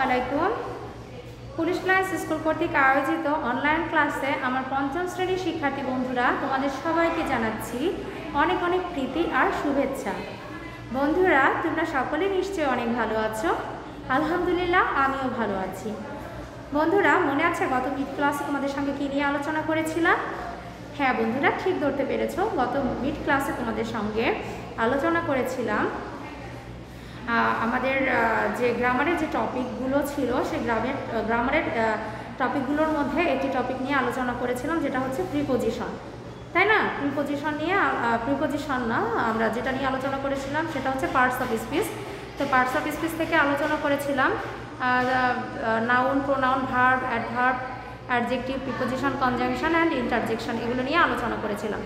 আলাইকুম। Police lines school কর্তৃক আয়োজিত অনলাইন ক্লাসে আমার পঞ্চম শ্রেণীর শিক্ষার্থী বন্ধুরা তোমাদের সবাইকে জানাচ্ছি অনেক অনেক প্রীতি আর শুভেচ্ছা। বন্ধুরা, তোমরা সকলে নিশ্চয়ই অনেক ভালো আছো। আলহামদুলিল্লাহ, আমিও ভালো আছি। বন্ধুরা, মনে আছে গত মিড ক্লাসে তোমাদের সঙ্গে কী নিয়ে আলোচনা করেছিলাম? হ্যাঁ বন্ধুরা, ঠিক ধরতে পেরেছ। গত মিড ক্লাসে তোমাদের সঙ্গে আলোচনা করেছিলাম আমাদের যে গ্রামারের যে টপিকগুলো ছিল সেই গ্রামারের টপিকগুলোর মধ্যে একটি টপিক নিয়ে আলোচনা করেছিলাম, যেটা হচ্ছে প্রিপোজিশন, তাই না? প্রিপোজিশন না, আমরা যেটা নিয়ে আলোচনা করেছিলাম সেটা হচ্ছে পার্টস অফ স্পিচ। তো পার্টস অফ স্পিচ থেকে আলোচনা করেছিলাম noun, pronoun, verb, adverb, adjective, preposition, conjunction and interjection, এগুলো নিয়ে আলোচনা করেছিলাম।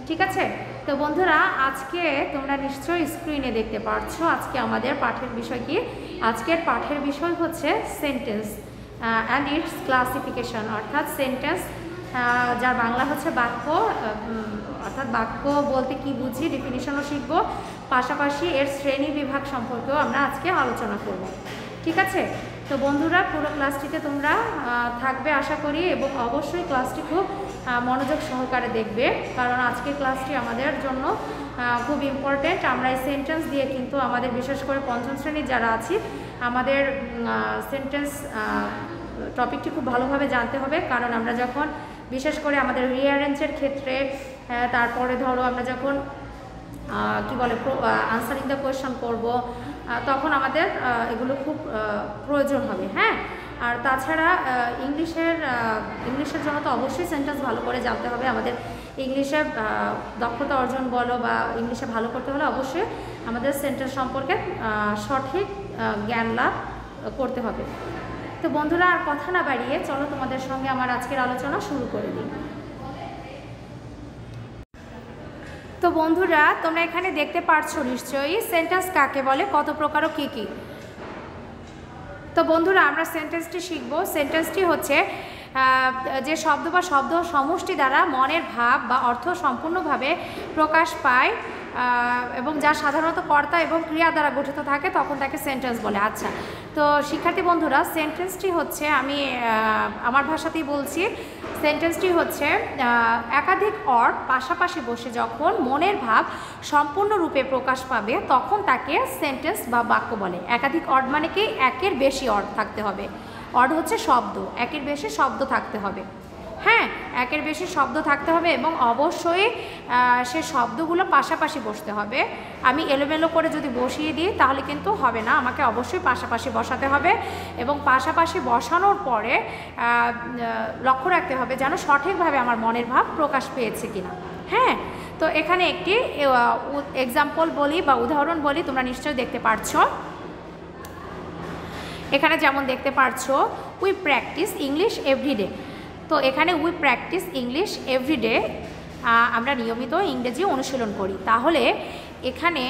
ঠিক আছে? তো বন্ধুরা, আজকে তোমরা নিশ্চয়ই স্ক্রিনে দেখতে পাচ্ছ আজকে আমাদের পাঠের বিষয় কি। আজকের পাঠের বিষয় হচ্ছে সেন্টেন্স অ্যান্ড ইটস ক্লাসিফিকেশন, অর্থাৎ সেন্টেন্স যার বাংলা হচ্ছে বাক্য, অর্থাৎ বাক্য বলতে কি বুঝি ডেফিনিশনও শিখব, পাশাপাশি এর শ্রেণী বিভাগ সম্পর্কেও আমরা আজকে আলোচনা করব। ঠিক আছে? তো বন্ধুরা, পুরো ক্লাসটিতে তোমরা থাকবে আশা করি, এবং অবশ্যই ক্লাসটি খুব মনোযোগ সহকারে দেখবে, কারণ আজকের ক্লাসটি আমাদের জন্য খুব ইম্পর্টেন্ট। আমরা এই সেন্টেন্স দিয়ে কিন্তু আমাদের বিশেষ করে পঞ্চম শ্রেণীর যারা আছি আমাদের সেন্টেন্স টপিকটি খুব ভালোভাবে জানতে হবে, কারণ আমরা যখন বিশেষ করে আমাদের রিঅ্যারেঞ্জের ক্ষেত্রে, তারপরে ধরো আমরা যখন কি বলে আনসারিং দ্য কোয়েশ্চন করব, তখন আমাদের এগুলো খুব প্রয়োজন হবে। হ্যাঁ, আর তাছাড়া ইংলিশের জন্য তো অবশ্যই সেন্টেন্স ভালো করে জানতে হবে। আমাদের ইংলিশে দক্ষতা অর্জন বলো বা ইংলিশে ভালো করতে হলে অবশ্যই আমাদের সেন্টেন্স সম্পর্কে সঠিক জ্ঞান লাভ করতে হবে। তো বন্ধুরা, আর কথা না বাড়িয়ে চলো তোমাদের সঙ্গে আমার আজকের আলোচনা শুরু করে দিই। তো বন্ধুরা, তোমরা এখানে দেখতে পারছো নিশ্চয়ই সেন্টেন্স কাকে বলে, কত প্রকার ও কী কী। তো বন্ধুরা, আমরা সেন্টেন্সটি শিখব। সেন্টেন্সটি হচ্ছে যে শব্দ বা শব্দ সমষ্টি দ্বারা মনের ভাব বা অর্থ সম্পূর্ণভাবে প্রকাশ পায় এবং যা সাধারণত কর্তা এবং ক্রিয়া দ্বারা গঠিত থাকে, তখন তাকে সেন্টেন্স বলে। আচ্ছা, তো শিক্ষার্থী বন্ধুরা, সেন্টেন্সটি হচ্ছে, আমি আমার ভাষাতেই বলছি, সেন্টেন্সটি হচ্ছে একাধিক অর্থ পাশাপাশি বসে যখন মনের ভাব সম্পূর্ণরূপে প্রকাশ পাবে, তখন তাকে সেন্টেন্স বা বাক্য বলে। একাধিক অর্থ মানে কি? একের বেশি অর্থ থাকতে হবে। অর্থ হচ্ছে শব্দ, একের বেশি শব্দ থাকতে হবে। হ্যাঁ, একের বেশি শব্দ থাকতে হবে এবং অবশ্যই সে শব্দগুলো পাশাপাশি বসতে হবে। আমি এলোমেলো করে যদি বসিয়ে দিই তাহলে কিন্তু হবে না, আমাকে অবশ্যই পাশাপাশি বসাতে হবে, এবং পাশাপাশি বসানোর পরে লক্ষ্য রাখতে হবে যেন সঠিকভাবে আমার মনের ভাব প্রকাশ পেয়েছে কিনা। হ্যাঁ, তো এখানে একটি এক্সাম্পল বলি বা উদাহরণ বলি, তোমরা নিশ্চয়ই দেখতে পারছো। এখানে যেমন দেখতে পারছো, উই প্র্যাকটিস ইংলিশ এভরিডে। তো এখানে উই প্র্যাকটিস ইংলিশ এভরিডে, আমরা নিয়মিত ইংরেজি অনুশীলন করি। তাহলে এখানে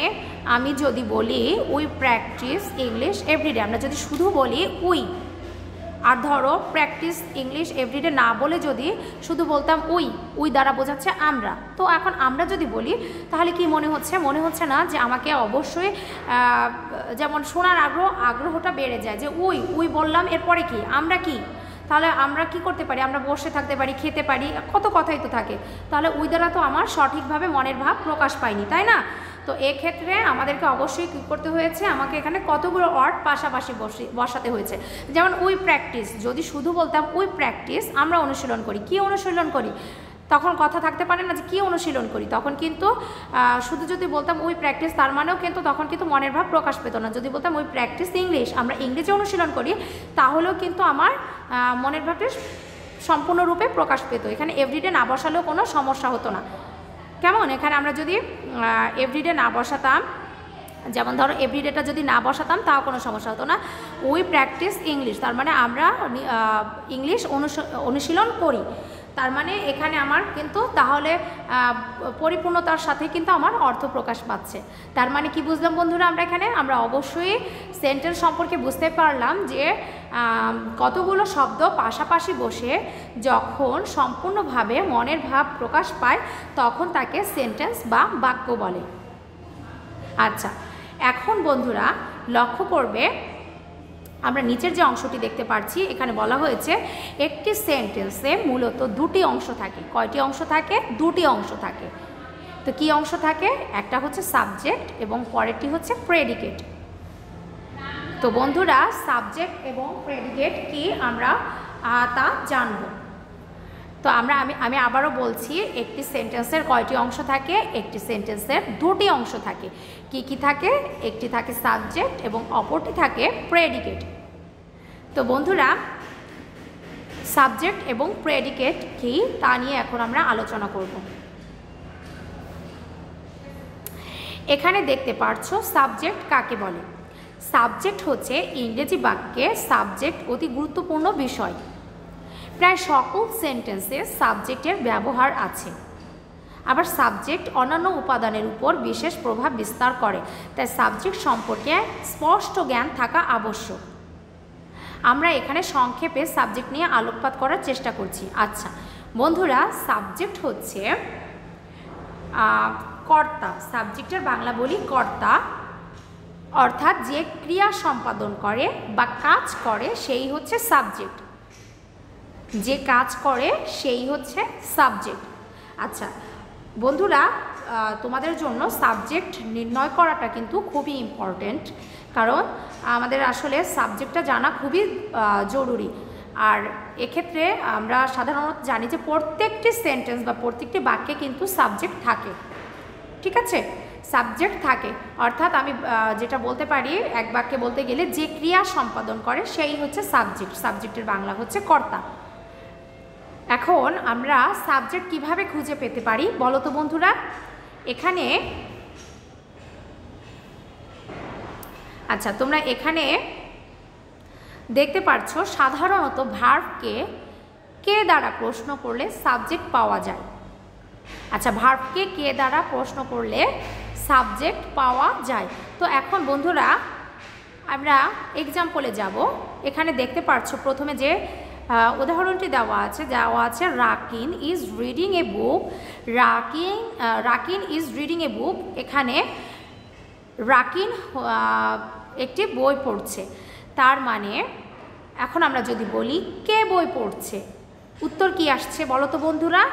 আমি যদি বলি উই প্র্যাকটিস ইংলিশ এভরিডে, আমরা যদি শুধু বলি উই, আর ধরো প্র্যাকটিস ইংলিশ এভরিডে না বলে যদি শুধু বলতাম উই দ্বারা বোঝাচ্ছে আমরা। তো এখন আমরা যদি বলি তাহলে কি মনে হচ্ছে? মনে হচ্ছে না যে আমাকে অবশ্যই যেমন শোনার আগ্রহটা বেড়ে যায়, যে উই বললাম, এরপরে কি আমরা কি, তাহলে আমরা কি করতে পারি? আমরা বসে থাকতে পারি, খেতে পারি, কত কথাই তো থাকে। তাহলে উই দ্বারা তো আমার সঠিকভাবে মনের ভাব প্রকাশ পায়নি, তাই না? তো এক্ষেত্রে আমাদেরকে অবশ্যই কী করতে হয়েছে? আমাকে এখানে কতগুলো ওয়ার্ড পাশাপাশি বসাতে হয়েছে। যেমন উই প্র্যাকটিস, যদি শুধু বলতাম উই প্র্যাকটিস, আমরা অনুশীলন করি। কি অনুশীলন করি? তখন কথা থাকতে পারে না যে কী অনুশীলন করি। তখন কিন্তু শুধু যদি বলতাম উই প্র্যাকটিস, তার মানেও কিন্তু তখন কিন্তু মনের ভাব প্রকাশ পেত না। যদি বলতাম উই প্র্যাকটিস ইংলিশ, আমরা ইংরেজি অনুশীলন করি, তাহলেও কিন্তু আমার মনের ভাবটা সম্পূর্ণরূপে প্রকাশ পেত। এখানে এভরিডে না বসালেও কোনো সমস্যা হতো না। কেমন? এখানে আমরা যদি এভরিডে না বসাতাম, যেমন ধরো এভরিডেটা যদি না বসাতাম, তাও কোনো সমস্যা হতো না। উই প্র্যাকটিস ইংলিশ, তার মানে আমরা ইংলিশ অনুশীলন করি। তার মানে এখানে আমার কিন্তু তাহলে পরিপূর্ণতার সাথে কিন্তু আমার অর্থ প্রকাশ পাচ্ছে। তার মানে কি বুঝলাম বন্ধুরা? আমরা অবশ্যই সেন্টেন্স সম্পর্কে বুঝতে পারলাম যে কতগুলো শব্দ পাশাপাশি বসে যখন সম্পূর্ণভাবে মনের ভাব প্রকাশ পায়, তখন তাকে সেন্টেন্স বা বাক্য বলে। আচ্ছা, এখন বন্ধুরা লক্ষ্য করবে আমরা নিচের যে অংশটি দেখতে পাচ্ছি এখানে বলা হয়েছে একটি সেন্টেন্সে মূলত দুটি অংশ থাকে। কয়টি অংশ থাকে? দুটি অংশ থাকে। তো কি অংশ থাকে? একটা হচ্ছে সাবজেক্ট এবং পরেরটি হচ্ছে প্রেডিকেট। তো বন্ধুরা, সাবজেক্ট এবং প্রেডিকেট কি আমরা তা জানব। তো আমি আবারও বলছি, একটি সেন্টেন্সের কয়টি অংশ থাকে? একটি সেন্টেন্সের দুটি অংশ থাকে। কি কি থাকে? একটি থাকে সাবজেক্ট এবং অপরটি থাকে প্রেডিকেট। তো বন্ধুরা, সাবজেক্ট এবং প্রেডিকেট কি তা নিয়ে এখন আমরা আলোচনা করব। এখানে দেখতে পাচ্ছ সাবজেক্ট কাকে বলে। সাবজেক্ট হচ্ছে ইংরেজি বাক্যে সাবজেক্ট অতি গুরুত্বপূর্ণ বিষয়। প্রায় সকল সেন্টেন্সে সাবজেক্টের ব্যবহার আছে। আবার সাবজেক্ট অন্যান্য উপাদানের উপর বিশেষ প্রভাব বিস্তার করে, তাই সাবজেক্ট সম্পর্কে স্পষ্ট জ্ঞান থাকা আবশ্যক। আমরা এখানে সংক্ষেপে সাবজেক্ট নিয়ে আলোকপাত করার চেষ্টা করছি। আচ্ছা বন্ধুরা, সাবজেক্ট হচ্ছে কর্তা। সাবজেক্টের বাংলা বলি কর্তা, অর্থাৎ যে ক্রিয়া সম্পাদন করে বা কাজ করে সেই হচ্ছে সাবজেক্ট। যে কাজ করে সেই হচ্ছে সাবজেক্ট। আচ্ছা বন্ধুরা, তোমাদের জন্য সাবজেক্ট নির্ণয় করাটা কিন্তু খুবই ইম্পর্টেন্ট, কারণ আমাদের আসলে সাবজেক্টটা জানা খুবই জরুরি। আর এক্ষেত্রে আমরা সাধারণত জানি যে প্রত্যেকটি সেন্টেন্স বা প্রত্যেকটি বাক্যে কিন্তু সাবজেক্ট থাকে। ঠিক আছে, সাবজেক্ট থাকে, অর্থাৎ আমি যেটা বলতে পারি এক বাক্যে বলতে গেলে যে ক্রিয়া সম্পাদন করে সেই হচ্ছে সাবজেক্ট। সাবজেক্টের বাংলা হচ্ছে কর্তা। এখন আমরা সাবজেক্ট কিভাবে খুঁজে পেতে পারি বলো তো বন্ধুরা? এখানে আচ্ছা তোমরা এখানে দেখতে পাচ্ছ সাধারণত ভার্বকে কে দ্বারা প্রশ্ন করলে সাবজেক্ট পাওয়া যায়। আচ্ছা, ভার্বকে কে দ্বারা প্রশ্ন করলে সাবজেক্ট পাওয়া যায়। তো এখন বন্ধুরা আমরা এক্সাম্পলে যাব। এখানে দেখতে পাচ্ছ প্রথমে যে উদাহরণটি দেওয়া আছে Rakin is reading a book. Rakin is reading a book. এখানে রাকিন একটি বই পড়ছে। তার মানে এখন আমরা যদি বলি কে বই পড়ছে, উত্তর কি আসছে বলো তো বন্ধুরা?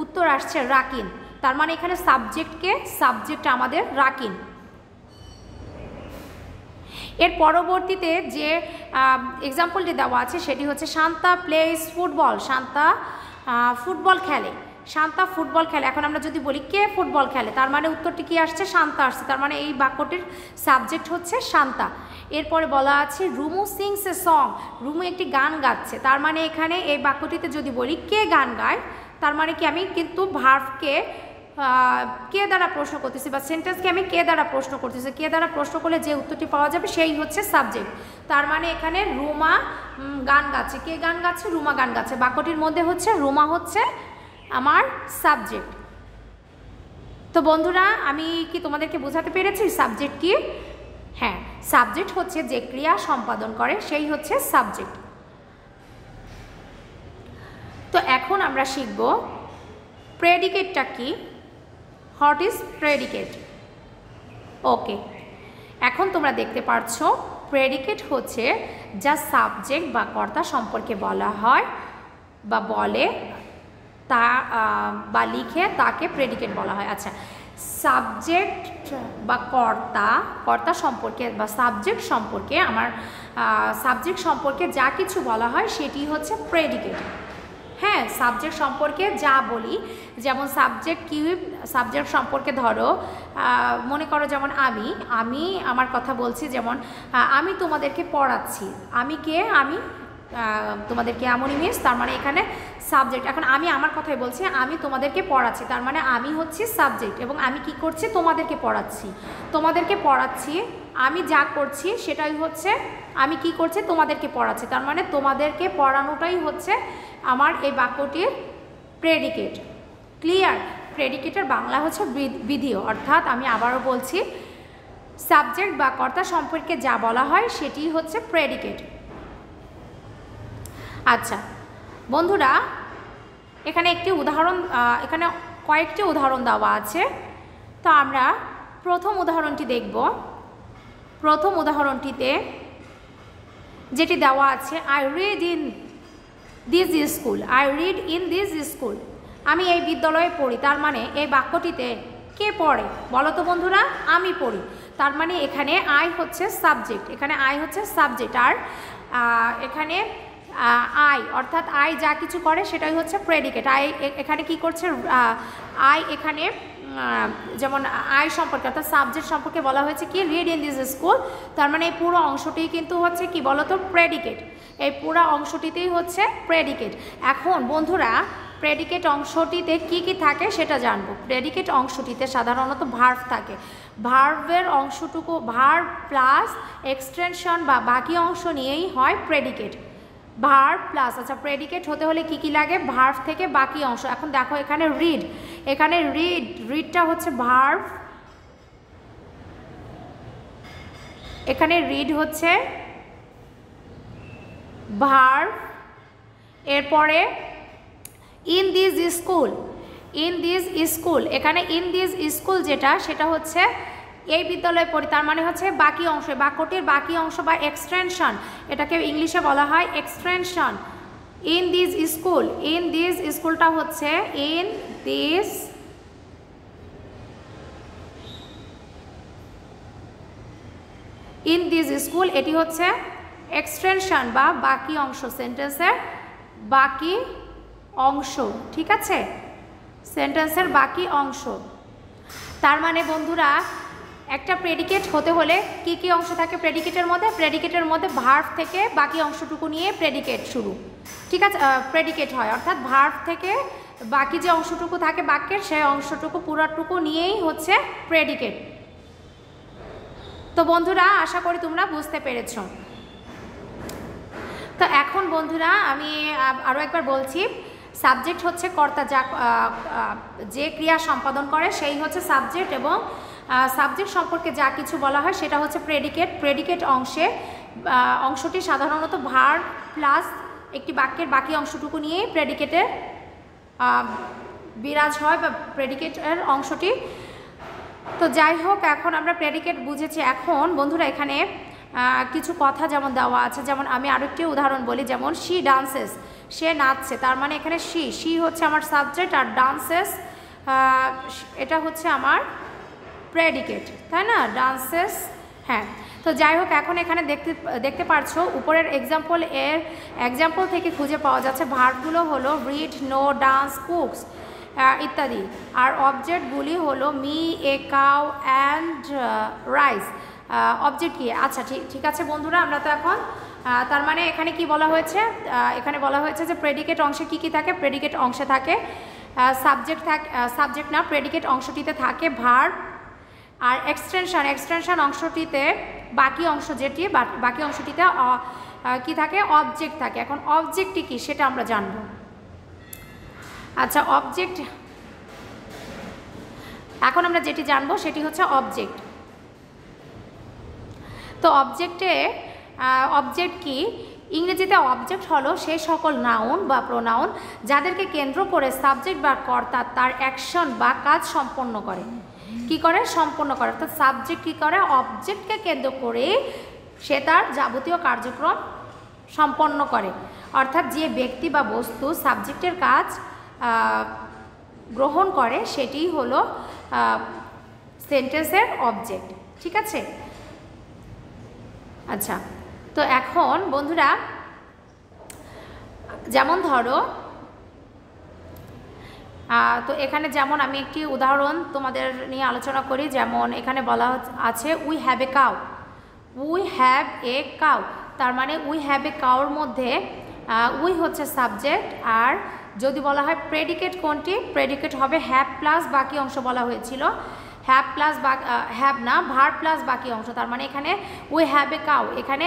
উত্তর আসছে রাকিন। তার মানে এখানে সাবজেক্টকে, সাবজেক্ট আমাদের রাকিন। এর পরবর্তীতে যে এক্সাম্পলটি দেওয়া আছে সেটি হচ্ছে Shanta plays football. Shanta football খেলে। শান্তা ফুটবল খেলে। এখন আমরা যদি বলি কে ফুটবল খেলে, তার মানে উত্তরটি কি আসছে? শান্তা আসছে। তার মানে এই বাক্যটির সাবজেক্ট হচ্ছে শান্তা। এরপরে বলা আছে Rumu sings a song. Rumu একটি গান গাচ্ছে। তার মানে এখানে এই বাক্যটিতে যদি বলি কে গান গায়, তার মানে কি আমি কিন্তু ভার্বকে কে দ্বারা প্রশ্ন করতেছি বা সেন্টেন্সকে আমি কে দ্বারা প্রশ্ন করতেছি। কে দ্বারা প্রশ্ন করলে যে উত্তরটি পাওয়া যাবে সেই হচ্ছে সাবজেক্ট। তার মানে এখানে রুমা গান গাচ্ছে। কে গান গাচ্ছে? রুমা গান গাচ্ছে। বাক্যটির মধ্যে হচ্ছে রুমা হচ্ছে আমার সাবজেক্ট। তো বন্ধুরা, আমি কি তোমাদেরকে বোঝাতে পেরেছি সাবজেক্ট কি? হ্যাঁ, সাবজেক্ট হচ্ছে যে ক্রিয়া সম্পাদন করে সেই হচ্ছে সাবজেক্ট। তো এখন আমরা শিখব প্রেডিকেটটা কি। What is predicate? ওকে, এখন তোমরা দেখতে পাচ্ছ প্রেডিকেট হচ্ছে যা সাবজেক্ট বা কর্তা সম্পর্কে বলা হয় বা বলে তা বা লিখে তাকে প্রেডিকেট বলা হয়। আচ্ছা, সাবজেক্ট বা কর্তা সম্পর্কে বা সাবজেক্ট সম্পর্কে সাবজেক্ট সম্পর্কে যা কিছু বলা হয় সেটি হচ্ছে প্রেডিকেট। হ্যাঁ, সাবজেক্ট সম্পর্কে যা বলি, যেমন সাবজেক্ট কি, সাবজেক্ট সম্পর্কে ধরো মনে করো যেমন আমি আমার কথা বলছি, যেমন আমি তোমাদেরকে পড়াচ্ছি। আমি কে? আমি তোমাদেরকে এমনই মিস। তার মানে এখানে সাবজেক্ট। এখন আমি আমার কথাই বলছি, আমি তোমাদেরকে পড়াচ্ছি। তার মানে আমি হচ্ছি সাবজেক্ট এবং আমি কি করছি? তোমাদেরকে পড়াচ্ছি। আমি যা করছি সেটাই হচ্ছে আমি কি করছি? তোমাদেরকে পড়াচ্ছি। তার মানে তোমাদেরকে পড়ানোটাই হচ্ছে আমার এই বাক্যটির প্রেডিকেট। ক্লিয়ার? প্রেডিকেটের বাংলা হচ্ছে বিধেয়। অর্থাৎ আমি আবারও বলছি, সাবজেক্ট বা কর্তা সম্পর্কে যা বলা হয় সেটি হচ্ছে প্রেডিকেট। আচ্ছা বন্ধুরা, এখানে এখানে কয়েকটি উদাহরণ দেওয়া আছে। তো আমরা প্রথম উদাহরণটি দেখব। প্রথম উদাহরণটিতে যেটি দেওয়া আছে I read in this school, I read in this school, আমি এই বিদ্যালয়ে পড়ি। তার মানে এই বাক্যটিতে কে পড়ে বলো তো বন্ধুরা? আমি পড়ি। তার মানে এখানে আই হচ্ছে সাবজেক্ট, এখানে আই হচ্ছে সাবজেক্ট, আর এখানে আই অর্থাৎ আই যা কিছু করে সেটাই হচ্ছে প্রেডিকেট। আই এখানে কি করছে? আই এখানে যেমন আই সম্পর্কে অর্থাৎ সাবজেক্ট সম্পর্কে বলা হয়েছে কি রিড ইন দিস স্কুল, তার মানে এই পুরো অংশটি কিন্তু হচ্ছে কি বলো তো? প্রেডিকেট। এই পুরো অংশটিতেই হচ্ছে প্রেডিকেট। এখন বন্ধুরা প্রেডিকেট অংশটিতে কি কি থাকে সেটা জানবো। প্রেডিকেট অংশটিতে সাধারণত ভার্ব থাকে, ভার্বের অংশটুকু ভার্ব প্লাস এক্সটেনশন বা বাকি অংশ নিয়েই হয় প্রেডিকেট। ভার্ব প্লাস, আচ্ছা প্রেডিকেট হতে হলে কি কি লাগে? ভার্ব থেকে বাকি অংশ। এখন দেখো এখানে রিড, এখানে রিডটা হচ্ছে ভার্ব, এখানে রিড হচ্ছে ভার্ব, এরপরে in this school, in this school, এখানে ইন দিস স্কুল যেটা সেটা হচ্ছে এই বিদ্যালয়ে পড়ি, তার মানে হচ্ছে বাকি অংশ, বাক্যটির বাকি অংশ বা এক্সটেনশন, এটাকে ইংলিশে বলা হয় extension. In this school, in this স্কুলটা হচ্ছে ইন দিস স্কুল, এটি হচ্ছে এক্সটেনশন বা বাকি অংশ, সেন্টেন্সের বাকি অংশ, ঠিক আছে? সেন্টেন্সের বাকি অংশ। তার মানে বন্ধুরা একটা প্রেডিকেট হতে হলে কি কি অংশ থাকে প্রেডিকেটের মধ্যে? প্রেডিকেটের মধ্যে ভার্ব থেকে বাকি অংশটুকু নিয়ে প্রেডিকেট শুরু, ঠিক আছে? প্রেডিকেট হয় অর্থাৎ ভার্ব থেকে বাকি যে অংশটুকু থাকে বাক্যের সেই অংশটুকু পুরোটুকু নিয়েই হচ্ছে প্রেডিকেট। তো বন্ধুরা আশা করি তোমরা বুঝতে পেরেছো। তো এখন বন্ধুরা আমি আরও একবার বলছি, সাবজেক্ট হচ্ছে কর্তা, যা যে ক্রিয়া সম্পাদন করে সেই হচ্ছে সাবজেক্ট, এবং সাবজেক্ট সম্পর্কে যা কিছু বলা হয় সেটা হচ্ছে প্রেডিকেট। প্রেডিকেট অংশটি সাধারণত ভার্ব প্লাস একটি বাক্যের বাকি অংশটুকু নিয়েই প্রেডিকেটে বিরাজ হয় বা প্রেডিকেটের অংশটি। তো যাই হোক এখন আমরা প্রেডিকেট বুঝেছি। এখন বন্ধুরা এখানে কিছু কথা যেমন দেওয়া আছে, যেমন আমি আরেকটি উদাহরণ বলি, যেমন শি ডান্সেস, সে নাচছে, তার মানে এখানে শি হচ্ছে আমার সাবজেক্ট, আর ডান্সেস এটা হচ্ছে আমার প্রেডিকেট, তাই না? ডান্সেস, হ্যাঁ। তো যাই হোক এখন এখানে দেখতে পারছো উপরের এক্সাম্পল থেকে খুঁজে পাওয়া যাচ্ছে ভার্বগুলো হলো রিড, নো, ডান্স, কুকস ইত্যাদি, আর অবজেক্টগুলি হলো me, A, cow and rice. Object কি? আচ্ছা ঠিক আছে বন্ধুরা, আমরা তো এখন তার মানে এখানে কি বলা হয়েছে? এখানে বলা হয়েছে যে প্রেডিকেট অংশে কি কি থাকে? প্রেডিকেট অংশে থাকে সাবজেক্ট না, প্রেডিকেট অংশটিতে থাকে ভার্ব, আর এক্সটেনশন অংশটিতে বাকি অংশ যেটি বাকি অংশটিতে কি থাকে? অবজেক্ট থাকে। এখন অবজেক্টটি কি সেটা আমরা জানব। আচ্ছা অবজেক্ট, এখন আমরা যেটি জানবো সেটি হচ্ছে অবজেক্ট। তো অবজেক্ট কি? ইংরেজিতে অবজেক্ট হলো সেই সকল নাউন বা প্রোনাউন যাদেরকে কেন্দ্র করে সাবজেক্ট বা কর্তা তার অ্যাকশন বা কাজ সম্পন্ন করে। কি করে? সম্পন্ন করে। অর্থাৎ সাবজেক্ট কি করে? অবজেক্টকে কেন্দ্র করে সে তার যাবতীয় কার্যক্রম সম্পন্ন করে। অর্থাৎ যে ব্যক্তি বা বস্তু সাবজেক্টের কাজ গ্রহণ করে সেটিই হলো সেন্টেন্সের অবজেক্ট, ঠিক আছে? আচ্ছা, তো এখন বন্ধুরা যেমন ধরো তো এখানে যেমন আমি একটি উদাহরণ তোমাদের নিয়ে আলোচনা করি, যেমন এখানে বলা আছে we have a cow, we have a cow, তার মানে উই হ্যাভ এ কাউর মধ্যে উই হচ্ছে সাবজেক্ট, আর যদি বলা হয় প্রেডিকেট কোনটি? প্রেডিকেট হবে হ্যাভ প্লাস বাকি অংশ বলা হয়েছিল, হ্যাভ প্লাস হ্যাভ না, ভার্ব প্লাস বাকি অংশ। তার মানে এখানে উই হ্যাভ এ কাউ, এখানে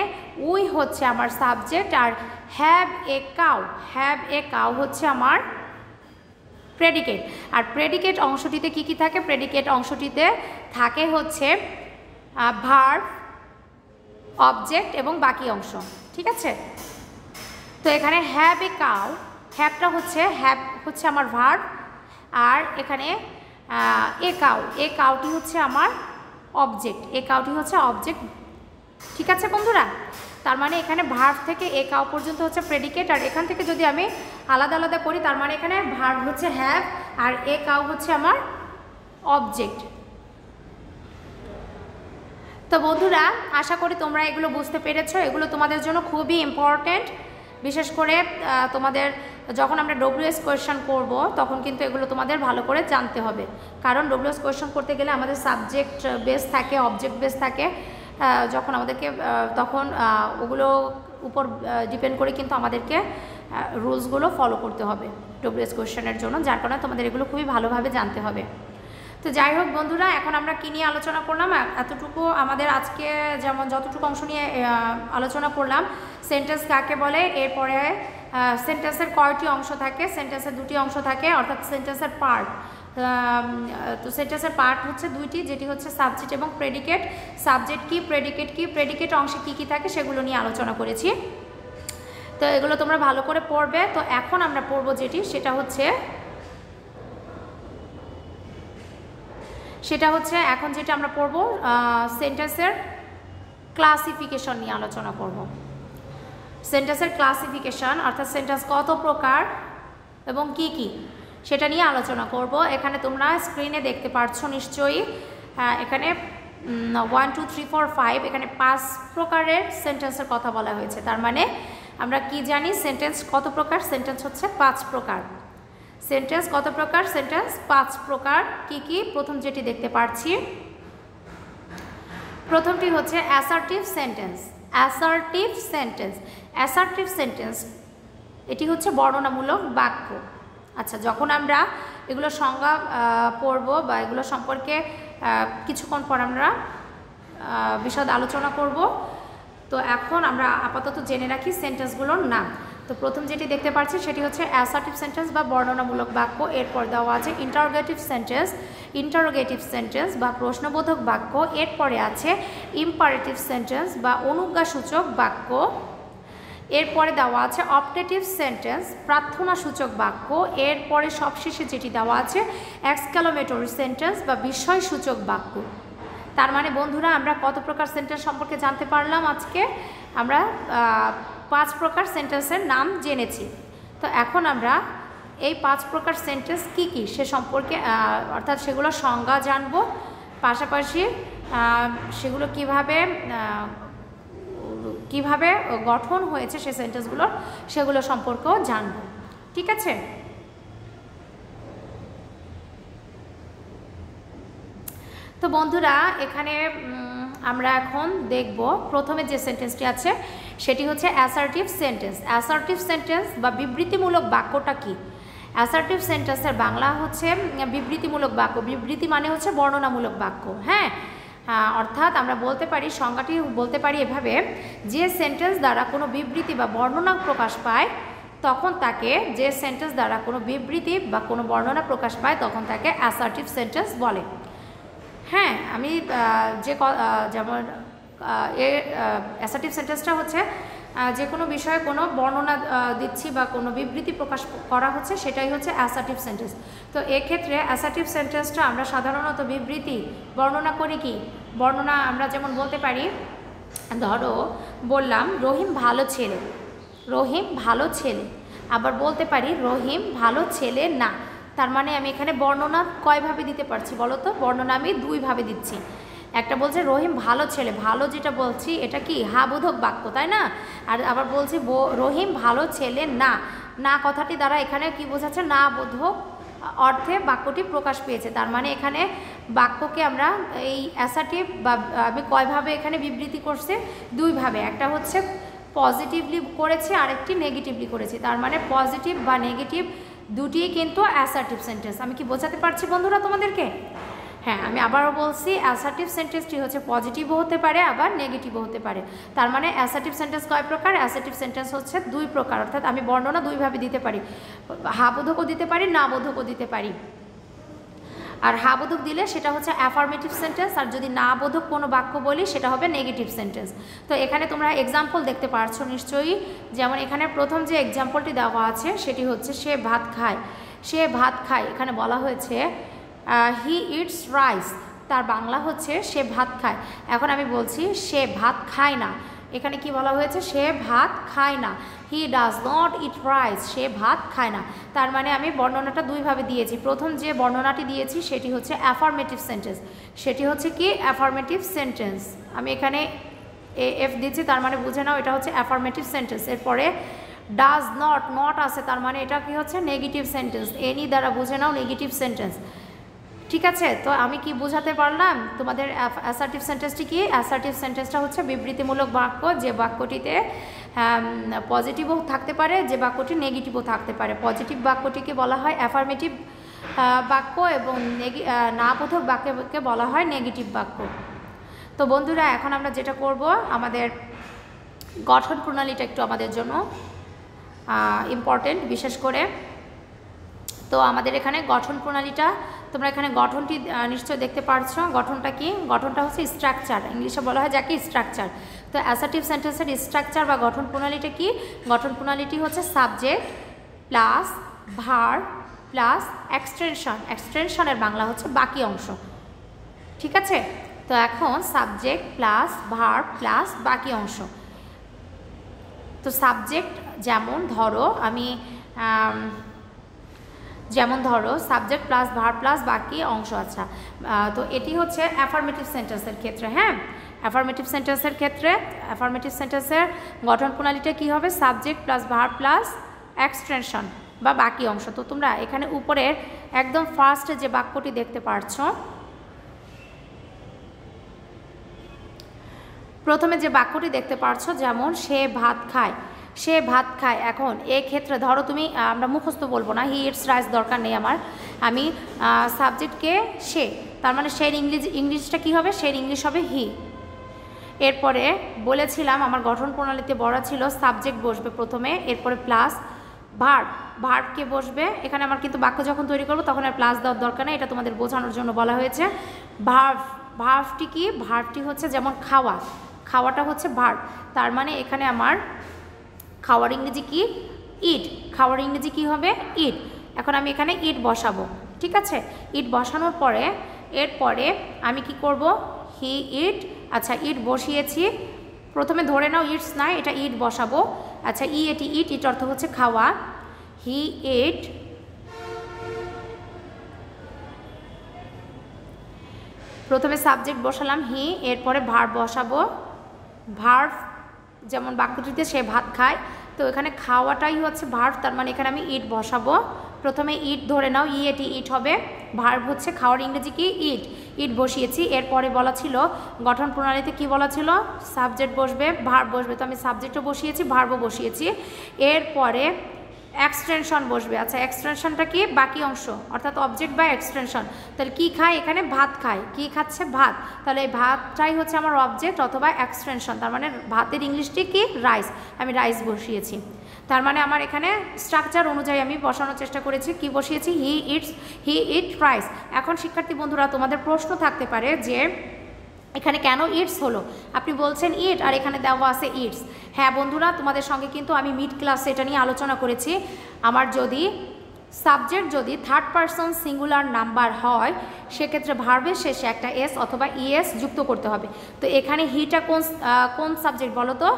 উই হচ্ছে আমার সাবজেক্ট, আর হ্যাভ এ কাউ হচ্ছে আমার প্রেডিকেট। আর প্রেডিকেট অংশটিতে কি কি থাকে? প্রেডিকেট অংশটিতে থাকে হচ্ছে ভার্ব, অবজেক্ট এবং বাকি অংশ, ঠিক আছে? তো এখানে হ্যাভ এ কাউ, হ্যাভ হচ্ছে আমার ভার্ব, আর এখানে এ কাউটি হচ্ছে আমার অবজেক্ট, এ কাউটি হচ্ছে অবজেক্ট, ঠিক আছে বন্ধুরা? তার মানে এখানে ভার্ব থেকে এ কাউ পর্যন্ত হচ্ছে প্রেডিকেট, আর এখান থেকে যদি আমি আলাদা আলাদা করি তার মানে এখানে ভার্ব হচ্ছে হ্যাভ আর এ কাউ হচ্ছে আমার অবজেক্ট। তো বন্ধুরা আশা করি তোমরা এগুলো বুঝতে পেরেছো। এগুলো তোমাদের জন্য খুবই ইম্পর্ট্যান্ট, বিশেষ করে তোমাদের যখন আমরা ডব্লিউএস কোয়েশ্চেন করব তখন কিন্তু এগুলো তোমাদের ভালো করে জানতে হবে, কারণ ডব্লিউএস কোয়েশ্চেন করতে গেলে আমাদের সাবজেক্ট বেস থাকে, অবজেক্ট বেস থাকে, যখন আমাদেরকে তখন ওগুলো উপর ডিপেন্ড করে কিন্তু আমাদেরকে রুলসগুলো ফলো করতে হবে ডব্লিউএস কোয়েশ্চেনের জন্য, যার কারণে তোমাদের এগুলো খুবই ভালোভাবে জানতে হবে। তো যাই হোক বন্ধুরা, এখন আমরা কী নিয়ে আলোচনা করলাম, এতটুকু আমাদের আজকে যেমন যতটুকু অংশ নিয়ে আলোচনা করলাম, সেন্টেন্স কাকে বলে, এরপরে সেন্টেন্সের কয়টি অংশ থাকে, সেন্টেন্সের দুটি অংশ থাকে, অর্থাৎ সেন্টেন্সের পার্ট। তো সেন্টেন্সের পার্ট হচ্ছে দুইটি, যেটি হচ্ছে সাবজেক্ট এবং প্রেডিকেট। সাবজেক্ট কি, প্রেডিকেট কি, প্রেডিকেট অংশে কী কী থাকে সেগুলো নিয়ে আলোচনা করেছি। তো এগুলো তোমরা ভালো করে পড়বে। তো এখন আমরা পড়বো যেটি, সেটা হচ্ছে এখন যেটা আমরা পড়ব সেন্টেন্সের ক্লাসিফিকেশন নিয়ে আলোচনা করব। সেন্টেন্সের ক্লাসিফিকেশন অর্থাৎ সেন্টেন্স কত প্রকার এবং কি কি সেটা নিয়ে আলোচনা করব। এখানে তোমরা স্ক্রিনে দেখতে পাচ্ছ নিশ্চয়ই, এখানে 1 2 3 4 5 এখানে 5 প্রকারের সেন্টেন্সের কথা বলা হয়েছে। তার মানে আমরা কি জানি, সেন্টেন্স কত প্রকার, সেন্টেন্স হচ্ছে 5 প্রকার। সেন্টেন্স কত প্রকার, সেন্টেন্স 5 প্রকার। কি কি, প্রথম যেটি দেখতে পাচ্ছি, প্রথমটি হচ্ছে assertive sentence. Assertive sentence, assertive sentence এটি হচ্ছে বর্ণনামূলক বাক্য। আচ্ছা, যখন আমরা এগুলো সংজ্ঞা পড়ব বা এগুলো সম্পর্কে কিছুক্ষণ পর আমরা বিশদ আলোচনা করব। তো এখন আমরা আপাতত জেনে রাখি সেন্টেন্সগুলোর নাম। তো প্রথম যেটি দেখতে পাচ্ছি সেটি হচ্ছে অ্যাসার্টিভ সেন্টেন্স বা বর্ণনামূলক বাক্য। এরপর দেওয়া আছে ইন্টারোগেটিভ সেন্টেন্স, ইন্টারোগেটিভ সেন্টেন্স বা প্রশ্নবোধক বাক্য। এরপরে আছে ইম্পারেটিভ সেন্টেন্স বা অনুজ্ঞাসূচক বাক্য। এরপরে দেওয়া আছে অপটেটিভ সেন্টেন্স, প্রার্থনাসূচক বাক্য। এরপরে সবশেষে যেটি দেওয়া আছে এক্সক্লামেটরি সেন্টেন্স বা বিস্ময়সূচক বাক্য। তার মানে বন্ধুরা আমরা কত প্রকার সেন্টেন্স সম্পর্কে জানতে পারলাম আজকে, আমরা 5 প্রকার সেন্টেন্সের নাম জেনেছি। তো এখন আমরা এই 5 প্রকার সেন্টেন্স কি কি সে সম্পর্কে অর্থাৎ সেগুলো সংজ্ঞা জানব, পাশাপাশি সেগুলো কিভাবে গঠন হয়েছে সে সেন্টেন্সগুলোর সেগুলো সম্পর্কেও জানব। ঠিক আছে, তো বন্ধুরা এখানে আমরা এখন দেখব প্রথমে যে সেন্টেন্সটি আছে সেটি হচ্ছে অ্যাসার্টিভ সেন্টেন্স। অ্যাসার্টিভ সেন্টেন্স বা বিবৃতিমূলক বাক্যটা কি? অ্যাসার্টিভ সেন্টেন্সের বাংলা হচ্ছে বিবৃতিমূলক বাক্য। বিবৃতি মানে হচ্ছে বর্ণনামূলক বাক্য। হ্যাঁ, অর্থাৎ আমরা বলতে পারি, সংজ্ঞাটি বলতে পারি এভাবে, যে সেন্টেন্স দ্বারা কোনো বিবৃতি বা বর্ণনা প্রকাশ পায় তখন তাকে, যে সেন্টেন্স দ্বারা কোনো বিবৃতি বা কোনো বর্ণনা প্রকাশ পায় তখন তাকে অ্যাসার্টিভ সেন্টেন্স বলে। হ্যাঁ, আমি যেমন অ্যাসার্টিভ সেন্টেন্সটা হচ্ছে যে কোনো বিষয়ে কোনো বর্ণনা দিচ্ছি বা কোনো বিবৃতি প্রকাশ করা হচ্ছে, সেটাই হচ্ছে অ্যাসার্টিভ সেন্টেন্স। তো এক্ষেত্রে অ্যাসার্টিভ সেন্টেন্সটা আমরা সাধারণত বিবৃতি বর্ণনা করি কি, বর্ণনা আমরা যেমন বলতে পারি, ধরো বললাম রহিম ভালো ছেলে, রহিম ভালো ছেলে। আবার বলতে পারি রহিম ভালো ছেলে না। তার মানে আমি এখানে বর্ণনা কয়ভাবে দিতে পারছি বলো তো? বর্ণনা আমি 2 ভাবে দিচ্ছি। একটা বলছে রহিম ভালো ছেলে, ভালো যেটা বলছি এটা কি হাবোধক বাক্য, তাই না? আর আবার বলছি রহিম ভালো ছেলে না। না কথাটি দ্বারা এখানে কি বোঝাচ্ছে? না বোধক অর্থে বাক্যটি প্রকাশ পেয়েছে। তার মানে এখানে বাক্যকে আমরা এই অ্যাসার্টিভ বা আমি কয়ভাবে এখানে বিবৃতি করছি? 2 ভাবে। একটা হচ্ছে পজিটিভলি করেছি, আরেকটি নেগেটিভলি করেছি। তার মানে পজিটিভ বা নেগেটিভ দুটিই কিন্তু অ্যাসার্টিভ সেন্টেন্স। আমি কি বোঝাতে পারছি বন্ধুরা তোমাদেরকে? হ্যাঁ, আমি আবারও বলছি, অ্যাসার্টিভ সেন্টেন্সটি হচ্ছে পজিটিভও হতে পারে আবার নেগেটিভও হতে পারে। তার মানে অ্যাসার্টিভ সেন্টেন্স কয় প্রকার? অ্যাসার্টিভ সেন্টেন্স হচ্ছে 2 প্রকার, অর্থাৎ আমি বর্ণনা 2 ভাবে দিতে পারি, হাবোধকও দিতে পারি, না বোধকও দিতে পারি। আর হাবোধক দিলে সেটা হচ্ছে অ্যাফার্মেটিভ সেন্টেন্স, আর যদি না বোধক কোনো বাক্য বলি সেটা হবে নেগেটিভ সেন্টেন্স। তো এখানে তোমরা এক্সাম্পল দেখতে পারছো নিশ্চয়ই। যেমন এখানে প্রথম যে এক্সাম্পলটি দেওয়া আছে সেটি হচ্ছে সে ভাত খায়। সে ভাত খায়, এখানে বলা হয়েছে হি ইটস রাইস। তার বাংলা হচ্ছে সে ভাত খায়। এখন আমি বলছি সে ভাত খায় না, এখানে কি বলা হয়েছে, সে ভাত খায় না, he does not eat rice, সে ভাত খায় না। তার মানে আমি বর্ণনাটা দুইভাবে দিয়েছি। প্রথম যে বর্ণনাটি দিয়েছি সেটি হচ্ছে অ্যাফার্মেটিভ সেন্টেন্স, সেটি হচ্ছে কি অ্যাফার্মেটিভ সেন্টেন্স। আমি এখানে এফ দিচ্ছি, তার মানে বুঝে নাও এটা হচ্ছে অ্যাফার্মেটিভ সেন্টেন্স। এরপরে ডাজ নট, নট আছে, তার মানে এটা কি হচ্ছে নেগেটিভ সেন্টেন্স, এনি দ্বারা বুঝে নাও নেগেটিভ সেন্টেন্স। ঠিক আছে, তো আমি কি বোঝাতে পারলাম তোমাদের অ্যাসার্টিভ সেন্টেন্সটি কি? অ্যাসার্টিভ সেন্টেন্সটা হচ্ছে বিবৃতিমূলক বাক্য, যে বাক্যটিতে পজিটিভও থাকতে পারে, যে বাক্যটি নেগেটিভও থাকতে পারে। পজিটিভ বাক্যটিকে বলা হয় অ্যাফার্মেটিভ বাক্য এবং না বোধক বাক্যকে বলা হয় নেগেটিভ বাক্য। তো বন্ধুরা, এখন আমরা যেটা করব, আমাদের গঠন প্রণালীটা একটু আমাদের জন্য ইম্পর্টেন্ট বিশেষ করে। তো আমাদের এখানে গঠন প্রণালীটা, তোমরা এখানে গঠনটি নিশ্চয় দেখতে পারছো। গঠনটা কি? গঠনটা হচ্ছে স্ট্রাকচার, ইংলিশে বলা হয় যাকে স্ট্রাকচার। তো অ্যাসার্টিভ সেন্টেন্সের স্ট্রাকচার বা গঠন প্রণালীটা কি? গঠন প্রণালীটি হচ্ছে subject plus verb plus extension, এক্সটেনশনের বাংলা হচ্ছে বাকি অংশ। ঠিক আছে, তো এখন সাবজেক্ট প্লাস ভার্ব প্লাস বাকি অংশ। তো সাবজেক্ট যেমন ধরো সাবজেক্ট প্লাস ভার্ব প্লাস বাকি অংশ। আচ্ছা, তো এটি হচ্ছে অ্যাফার্মেটিভ সেন্টেন্সের ক্ষেত্রে। হ্যাঁ, অ্যাফার্মেটিভ সেন্টেন্সের ক্ষেত্রে অ্যাফার্মেটিভ সেন্টেন্সের গঠন প্রণালীটা কী হবে? Subject plus verb plus extension বা বাকি অংশ। তো তোমরা এখানে উপরের একদম ফার্স্টে যে বাক্যটি দেখতে পারছো, প্রথমে যে বাক্যটি দেখতে পারছো, যেমন সে ভাত খায়, সে ভাত খায়। এখন এই ক্ষেত্রে ধরো তুমি, আমরা মুখস্থ বলবো না, হি ইটস রাইস দরকার নেই আমার, আমি সাবজেক্টকে সে, তার মানে সে ইংলিশটা কী হবে? সে ইংলিশ হবে হি। এরপরে বলেছিলাম আমার গঠন প্রণালীতে বলা ছিল সাবজেক্ট বসবে প্রথমে, এরপরে প্লাস ভার্ব, ভার্বকে বসবে। এখানে আমার কিন্তু বাক্য যখন তৈরি করবো তখন আর প্লাস দেওয়ার দরকার নেই, এটা তোমাদের বোঝানোর জন্য বলা হয়েছে। ভার্বটি কি? ভার্বটি হচ্ছে যেমন খাওয়া, খাওয়াটা হচ্ছে ভার্ব, তার মানে এখানে আমার খাওয়ার ইংরেজি কি? ইট, খাওয়ার ইংরেজি কি হবে? ইট। এখন আমি এখানে ইট বসাবো। ঠিক আছে, ইট বসানোর পরে এরপরে আমি কি করব? হি ইট, আচ্ছা ইট বসিয়েছি, প্রথমে ধরে নাও ইটস নাই, এটা ইট বসাবো। আচ্ছা এটি ইট, ইট অর্থ হচ্ছে খাওয়া। হি ইট, প্রথমে সাবজেক্ট বসালাম হি, এরপরে ভার্ব বসাবো। ভার্ব যেমন বাক্যটিতে সে ভাত খায়, তো এখানে খাওয়াটাই হচ্ছে ভার্ব, তার মানে এখানে আমি ইট বসাবো। প্রথমে ইট ধরে নাও, এটি ইট হবে, ভার্ব হচ্ছে খাওয়ার ইংরেজি কি? ইট, ইট বসিয়েছি। এরপরে বলা ছিল গঠন প্রণালীতে কি বলা ছিল? সাবজেক্ট বসবে ভার্ব বসবে, তো আমি সাবজেক্টও বসিয়েছি ভার্বও বসিয়েছি। এরপরে এক্সটেনশন বসবে। আচ্ছা, এক্সটেনশনটা কি? বাকি অংশ, অর্থাৎ অবজেক্ট বা এক্সটেনশন। তাহলে কি খায়? এখানে ভাত খায়, কি খাচ্ছে? ভাত। তাহলে এই ভাতটাই হচ্ছে আমার অবজেক্ট অথবা এক্সটেনশন, তার মানে ভাতের ইংলিশটি কি? রাইস, আমি রাইস বসিয়েছি। তার মানে আমার এখানে স্ট্রাকচার অনুযায়ী আমি বসানোর চেষ্টা করেছি। কি বসিয়েছি? হি ইট রাইস। এখন শিক্ষার্থী বন্ধুরা, তোমাদের প্রশ্ন থাকতে পারে যে এখানে কেন ইটস হলো? আপনি বলছেন ইট আর এখানে দেওয়া আছে ইটস। হ্যাঁ বন্ধুরা, তোমাদের সঙ্গে কিন্তু আমি মিড ক্লাসে এটা নিয়ে আলোচনা করেছি। আমার যদি সাবজেক্ট যদি থার্ড পারসন সিঙ্গুলার নাম্বার হয়, সেক্ষেত্রে ভার্বের শেষে একটা এস অথবা ইএস যুক্ত করতে হবে। তো এখানে হিটা কোন সাবজেক্ট বলো তো?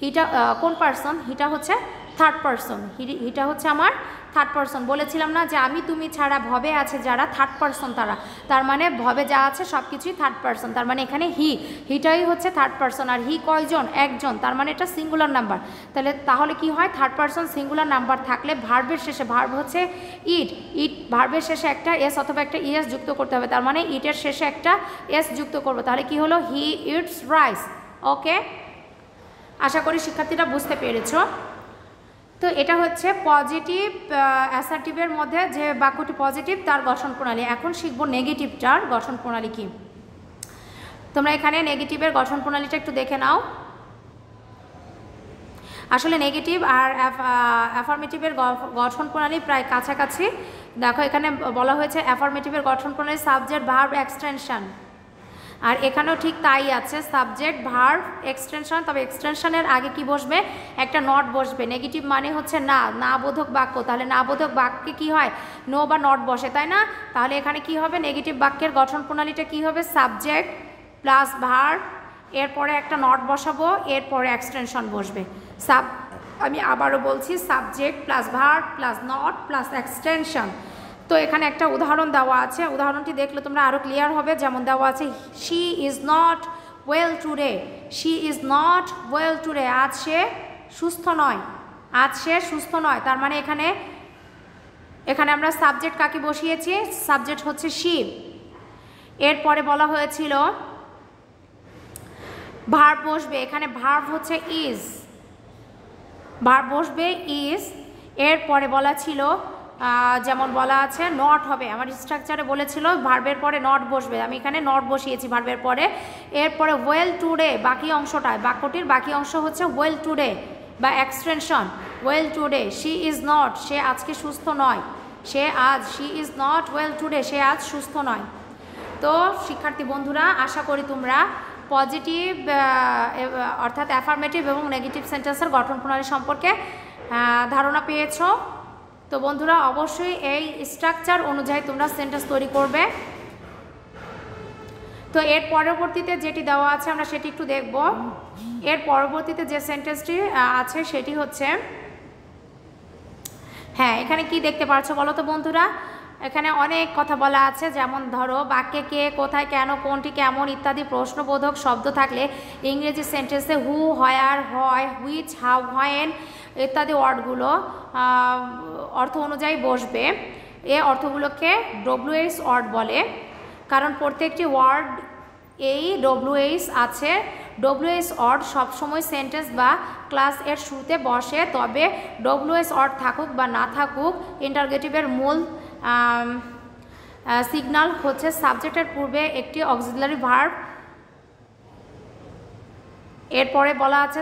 হিটা কোন পারসন? হিটা হচ্ছে থার্ড পারসন, হিটা হচ্ছে আমার থার্ড পারসন। বলেছিলাম না যে আমি তুমি ছাড়া ভবে আছে যারা থার্ড পারসন তারা, তার মানে ভবে যা আছে সব কিছুই থার্ড পারসন, তার মানে এখানে হিটাই হচ্ছে থার্ড পারসন। আর হি কয়জন? একজন, তার মানে এটা সিঙ্গুলার নাম্বার। তাহলে কি হয়? থার্ড পারসন সিঙ্গুলার নাম্বার থাকলে ভার্বের শেষে, ভার্ব হচ্ছে ইট, ভার্বের শেষে একটা এস অথবা একটা ইএস যুক্ত করতে হবে, তার মানে ইটের শেষে একটা এস যুক্ত করবো, তাহলে কি হলো? He eats rice. ওকে, আশা করি শিক্ষার্থীরা বুঝতে পেরেছো। তো এটা হচ্ছে পজিটিভ অ্যাসার্টিভের মধ্যে যে বাক্যটি পজিটিভ তার গঠন প্রণালী। এখন শিখবো নেগেটিভটার গঠন প্রণালী কি। তোমরা এখানে নেগেটিভের গঠন প্রণালীটা একটু দেখে নাও। আসলে নেগেটিভ আর অ্যাফার্মেটিভের গঠন প্রণালী প্রায় কাছাকাছি। দেখো এখানে বলা হয়েছে অ্যাফার্মেটিভের গঠন প্রণালী সাবজেক্ট ভার্ব এক্সটেনশন, আর এখানেও ঠিক তাই আছে, সাবজেক্ট ভার্ব এক্সটেনশন। তবে এক্সটেনশনের আগে কি বসবে? একটা নট বসবে। নেগেটিভ মানে হচ্ছে না বোধক বাক্য, তাহলে না বোধক বাক্যে কি হয়? নো বা নট বসে, তাই না? তাহলে এখানে কি হবে? নেগেটিভ বাক্যের গঠন প্রণালীটা কি হবে? সাবজেক্ট প্লাস ভার্ব, এরপরে একটা নট বসাবো, এরপরে এক্সটেনশন বসবে। আমি আবারও বলছি, subject plus verb plus not plus extension. তো এখানে একটা উদাহরণ দেওয়া আছে, উদাহরণটি দেখলে তোমরা আরও ক্লিয়ার হবে। যেমন দেওয়া আছে, she is not well today. She is not well today, আজ সে সুস্থ নয়, আজ সে সুস্থ নয়। তার মানে এখানে আমরা সাবজেক্ট কাকে বসিয়েছি? সাবজেক্ট হচ্ছে শি। এরপরে বলা হয়েছিল ভার্ব বসবে, এখানে ভার্ব হচ্ছে ইজ, ভার্ব বসবে ইজ। এরপরে বলা ছিল, যেমন বলা আছে নট হবে, আমার স্ট্রাকচারে বলেছিল ভার্বের পরে নট বসবে, আমি এখানে নট বসিয়েছি ভার্বের পরে। এরপরে ওয়েল টুডে, বাকি অংশটা, বাক্যটির বাকি অংশ হচ্ছে ওয়েল টুডে বা extension well today. She is not, সে আজকে সুস্থ নয়, সে আজ, she is not well today, সে আজ সুস্থ নয়। তো শিক্ষার্থী বন্ধুরা, আশা করি তোমরা পজিটিভ অর্থাৎ অ্যাফার্মেটিভ এবং নেগেটিভ সেন্টেন্সের গঠন প্রণালী সম্পর্কে ধারণা পেয়েছ। তো বন্ধুরা, অবশ্যই এই স্ট্রাকচার অনুযায়ী তোমরা সেন্টেন্স তৈরি করবে। তো এর পরবর্তীতে যেটি দেওয়া আছে আমরা সেটি একটু দেখব। এর পরবর্তীতে যে সেন্টেন্সটি আছে সেটি হচ্ছে, হ্যাঁ এখানে কি দেখতে পাচ্ছ বলো তো বন্ধুরা? এখানে অনেক কথা বলা আছে, যেমন ধরো বাক্যে কে, কোথায়, কেন, কোনটি, কেমন ইত্যাদি প্রশ্নবোধক শব্দ থাকলে ইংরেজি সেন্টেন্সে হু, হোয়ার, হয়, হুইচ, হাউ, হোয়েন ইত্যাদি ওয়ার্ডগুলো অর্থ অনুযায়ী বসবে। এ অর্থগুলোকে ডব্লিউএইচ ওয়ার্ড বলে, কারণ প্রত্যেকটি ওয়ার্ড এই ডব্লিউএইচ আছে। ডব্লিউএইচ ওয়ার্ড সবসময় সেন্টেন্স বা ক্লাস এর শুরুতে বসে, তবে ডব্লিউএইচ ওয়ার্ড থাকুক বা না থাকুক, ইন্টারগেটিভের মূল সিগন্যাল হচ্ছে সাবজেক্টের পূর্বে একটি অক্সিলারি ভার্ব। এরপরে বলা আছে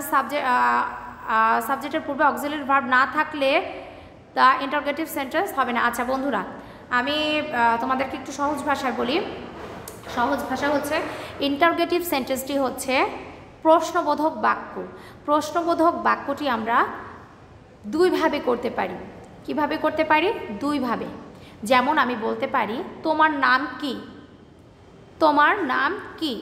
সাবজেক্টের পূর্বে অক্সিলারি ভার্ব না থাকলে তা ইন্টারগেটিভ সেন্টেন্স হবে না। আচ্ছা বন্ধুরা, আমি তোমাদেরকে একটু সহজ ভাষায় বলি। সহজ ভাষা হচ্ছে, ইন্টারগেটিভ সেন্টেন্সটি হচ্ছে প্রশ্নবোধক বাক্য। প্রশ্নবোধক বাক্যটি আমরা দুইভাবে করতে পারি। কিভাবে করতে পারি? দুইভাবে। যেমন আমি বলতে পারি, তোমার নাম কি? তোমার নাম কি?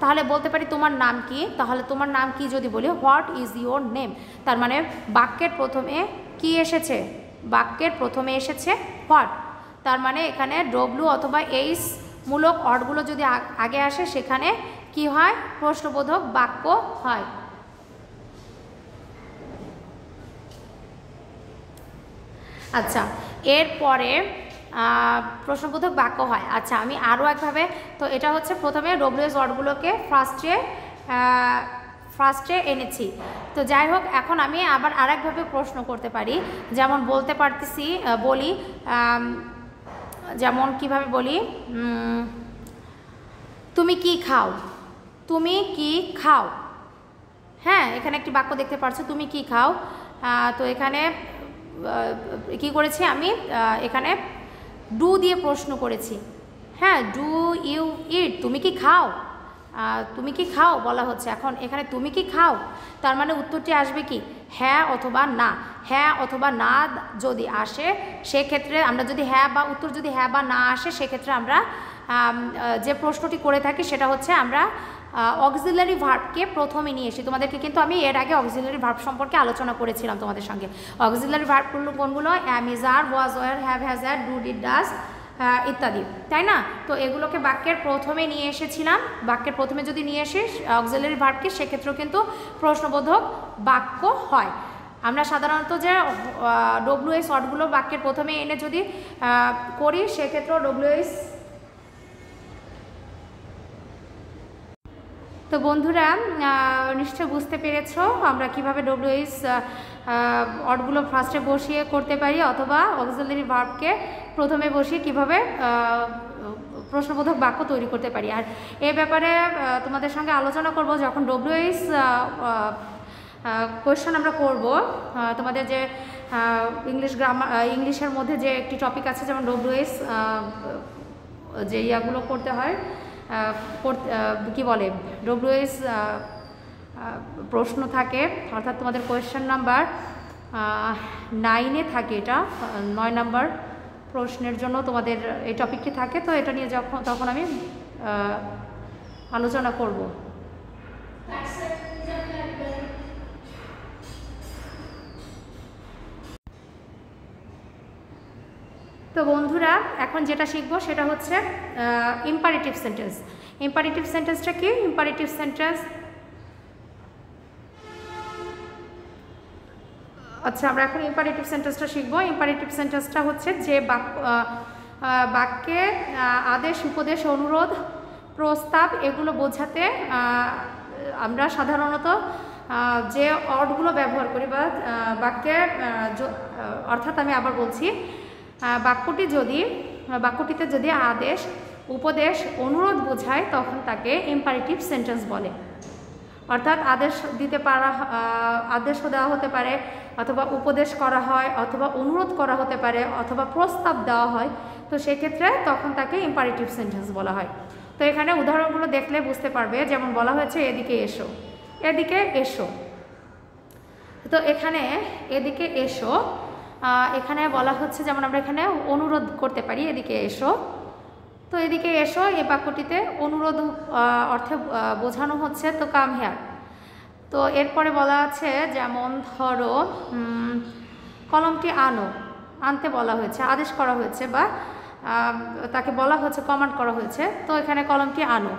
তাহলে বলতে পারি তোমার নাম কি, তাহলে তোমার নাম কি যদি বলি, হোয়াট ইজ ইয়োর নেম, তার মানে বাক্যের প্রথমে কি এসেছে? বাক্যের প্রথমে এসেছে হোয়াট। তার মানে এখানে ডব্লিউ অথবা এইচ মূলক অর্ডগুলো যদি আগে আসে, সেখানে কি হয়? প্রশ্নবোধক বাক্য হয়। আচ্ছা, এরপরে প্রশ্নবোধক বাক্য হয়। আচ্ছা, আমি আরও একভাবে, তো এটা হচ্ছে প্রথমে ডব্লিউএস ওয়ার্ডগুলোকে ফার্স্টে এনেছি। তো যাই হোক, এখন আমি আবার আরেকভাবে প্রশ্ন করতে পারি। যেমন বলতে পারতেছি, বলি, যেমন কিভাবে বলি, তুমি কি খাও? তুমি কি খাও? হ্যাঁ, এখানে একটি বাক্য দেখতে পাচ্ছ, তুমি কি খাও। তো এখানে কি করেছি আমি? এখানে ডু দিয়ে প্রশ্ন করেছি। হ্যাঁ, ডু ইউ ইট, তুমি কি খাও? তুমি কি খাও বলা হচ্ছে। এখন এখানে তুমি কি খাও, তার মানে উত্তরটি আসবে কি? হ্যাঁ অথবা না। হ্যাঁ অথবা না যদি আসে, সেক্ষেত্রে আমরা যদি হ্যাঁ বা উত্তর যদি হ্যাঁ বা না আসে, সেক্ষেত্রে আমরা যে প্রশ্নটি করে থাকি সেটা হচ্ছে আমরা অক্সিলারি ভার্বকে প্রথমে নিয়ে এসি। তোমাদেরকে কিন্তু আমি এর আগে অক্সিলারি ভার্ব সম্পর্কে আলোচনা করেছিলাম তোমাদের সঙ্গে। অক্সিলারি ভার্বগুলো কোনগুলো? Am, is, are, was, were, have, has, had, do, did, does ইত্যাদি, তাই না? তো এগুলোকে বাক্যের প্রথমে নিয়ে এসেছিলাম। বাক্যের প্রথমে যদি নিয়ে এসে অক্সিলারি ভার্বকে, সেক্ষেত্রেও কিন্তু প্রশ্নবোধক বাক্য হয়। আমরা সাধারণত যে ডব্লিউএস ওয়ার্ডগুলো বাক্যের প্রথমে এনে যদি করি, সেক্ষেত্রেও ডব্লিউএস। তো বন্ধুরা, নিশ্চয় বুঝতে পেরেছ আমরা কিভাবে ডব্লিউএস ওয়ার্ডগুলো ফার্স্টে বসিয়ে করতে পারি, অথবা অক্সিলারি ভার্বকে প্রথমে বসিয়ে কিভাবে প্রশ্নবোধক বাক্য তৈরি করতে পারি। আর এ ব্যাপারে তোমাদের সঙ্গে আলোচনা করব যখন ডব্লিউএস কোয়েশ্চেন আমরা করব। তোমাদের যে ইংলিশের মধ্যে যে একটি টপিক আছে, যেমন ডব্লিউএস যে ইয়াগুলো করতে হয়, কি বলে, ডব্লিউএস প্রশ্ন থাকে, অর্থাৎ তোমাদের কোয়েশ্চেন নাম্বার 9-এ থাকে। এটা 9 নাম্বার প্রশ্নের জন্য তোমাদের এই টপিকটি থাকে। তো এটা নিয়ে তখন আমি আলোচনা করব। তো বন্ধুরা এখন যেটা শিখবো সেটা হচ্ছে ইম্পারেটিভ সেন্টেন্স। ইম্পারেটিভ সেন্টেন্সটা কি? ইম্পারেটিভ সেন্টেন্স, আচ্ছা আমরা এখন ইম্পারেটিভ সেন্টেন্সটা শিখবো। ইম্পারেটিভ সেন্টেন্সটা হচ্ছে যে বাক্যে আদেশ, উপদেশ, অনুরোধ, প্রস্তাব এগুলো বোঝাতে আমরা সাধারণত যে অর্ডগুলো ব্যবহার করি বা বাক্যে, অর্থাৎ আমি আবার বলছি, বাক্যটিতে যদি আদেশ, উপদেশ, অনুরোধ বোঝায় তখন তাকে ইম্পারেটিভ সেন্টেন্স বলে। অর্থাৎ আদেশও দেওয়া হতে পারে, অথবা উপদেশ করা হয়, অথবা অনুরোধ করা হতে পারে, অথবা প্রস্তাব দেওয়া হয়, তো সেক্ষেত্রে তখন তাকে ইম্পারেটিভ সেন্টেন্স বলা হয়। তো এখানে উদাহরণগুলো দেখলে বুঝতে পারবে, যেমন বলা হয়েছে এদিকে এসো, এদিকে এসো। তো এখানে এদিকে এসো, এখানে বলা হচ্ছে যেমন আমরা এখানে অনুরোধ করতে পারি এদিকে এসো। তো এদিকে এসো এই বাক্যটিতে অনুরোধ অর্থে বোঝানো হচ্ছে তো কাম হেয়ার। তো এরপরে বলা আছে যেমন ধরো কলমটি আনো, আনতে বলা হয়েছে, আদেশ করা হয়েছে বা তাকে বলা হচ্ছে, কমান্ড করা হয়েছে, তো এখানে কলমটি আনো।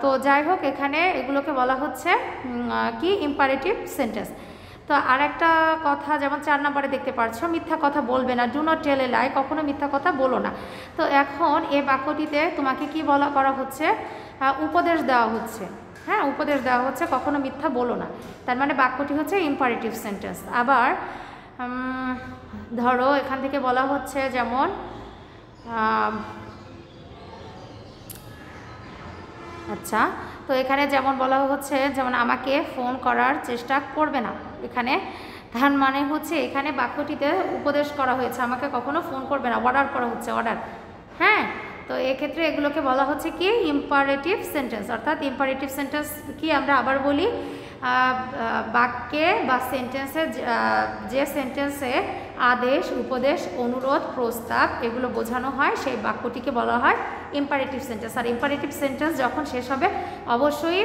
তো যাই হোক এখানে এগুলোকে বলা হচ্ছে কি ইম্পারেটিভ সেন্টেন্স। তো আর একটা কথা, যেমন 4 নম্বরে দেখতে পাচ্ছ মিথ্যা কথা বলবে না, ডু নট টেল এ লাই, কখনো মিথ্যা কথা বলো না। তো এখন এই বাক্যটিতে তোমাকে কি করা হচ্ছে? উপদেশ দেওয়া হচ্ছে, হ্যাঁ উপদেশ দেওয়া হচ্ছে কখনো মিথ্যা বলো না, তার মানে বাক্যটি হচ্ছে ইম্পারেটিভ সেন্টেন্স। আবার ধরো এখান থেকে বলা হচ্ছে যেমন আচ্ছা, তো এখানে যেমন বলা হচ্ছে যেমন আমাকে ফোন করার চেষ্টা করবে না, এখানে তার মানে হচ্ছে এখানে বাক্যটিতে উপদেশ করা হয়েছে আমাকে কখনো ফোন করবে না, অর্ডার করা হচ্ছে, অর্ডার, হ্যাঁ। তো এক্ষেত্রে এগুলোকে বলা হচ্ছে কি ইম্পারেটিভ সেন্টেন্স। অর্থাৎ ইম্পারেটিভ সেন্টেন্স কি আমরা আবার বলি, বাক্যে বা সেন্টেন্সে যে সেন্টেন্সে আদেশ, উপদেশ, অনুরোধ, প্রস্তাব এগুলো বোঝানো হয় সেই বাক্যটিকে বলা হয় ইম্পারেটিভ সেন্টেন্স। আর ইম্পারেটিভ সেন্টেন্স যখন শেষ হবে অবশ্যই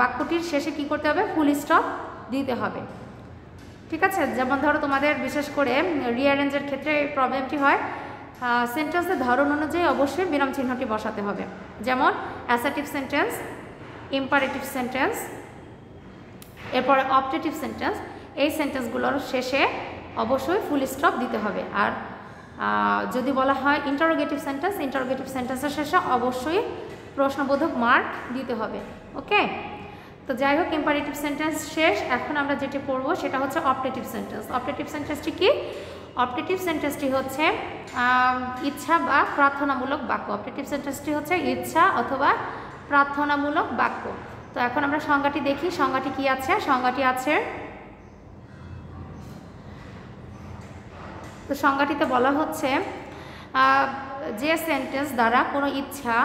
বাক্যটির শেষে কি করতে হবে? ফুল স্টপ দিতে হবে, ঠিক আছে। যেমন ধরো তোমাদের বিশেষ করে রিঅ্যারেঞ্জের ক্ষেত্রে এই প্রবলেমটি হয়, সেন্টেন্সের ধরন অনুযায়ী অবশ্যই বিরাম চিহ্নটি বসাতে হবে। যেমন অ্যাসার্টিভ সেন্টেন্স, ইম্পারেটিভ সেন্টেন্স, এরপরে অবজেক্টিভ সেন্টেন্স, এই সেন্টেন্সগুলোর শেষে অবশ্যই ফুল স্টপ দিতে হবে। আর যদি বলা হয় ইন্টারোগেটিভ সেন্টেন্স, ইন্টারোগেটিভ সেন্টেন্সের শেষে অবশ্যই প্রশ্নবোধক মার্ক দিতে হবে, ওকে। তো যাই হোক ইম্পারেটিভ সেন্টেন্স শেষ। এখন আমরা যেটি পড়বো সেটা হচ্ছে অবজেক্টিভ সেন্টেন্স। অবজেক্টিভ সেন্টেন্সটি কি? অবজেক্টিভ সেন্টেন্সটি হচ্ছে ইচ্ছা বা প্রার্থনামূলক বাক্য। অবজেক্টিভ সেন্টেন্সটি হচ্ছে ইচ্ছা অথবা প্রার্থনামূলক বাক্য। তো এখন আমরা সংজ্ঞাটি দেখি, সংজ্ঞাটি কি আছে? সংজ্ঞাটি আছে, তো সংজ্ঞাটিতে বলা হচ্ছে যে সেন্টেন্স দ্বারা কোনো ইচ্ছা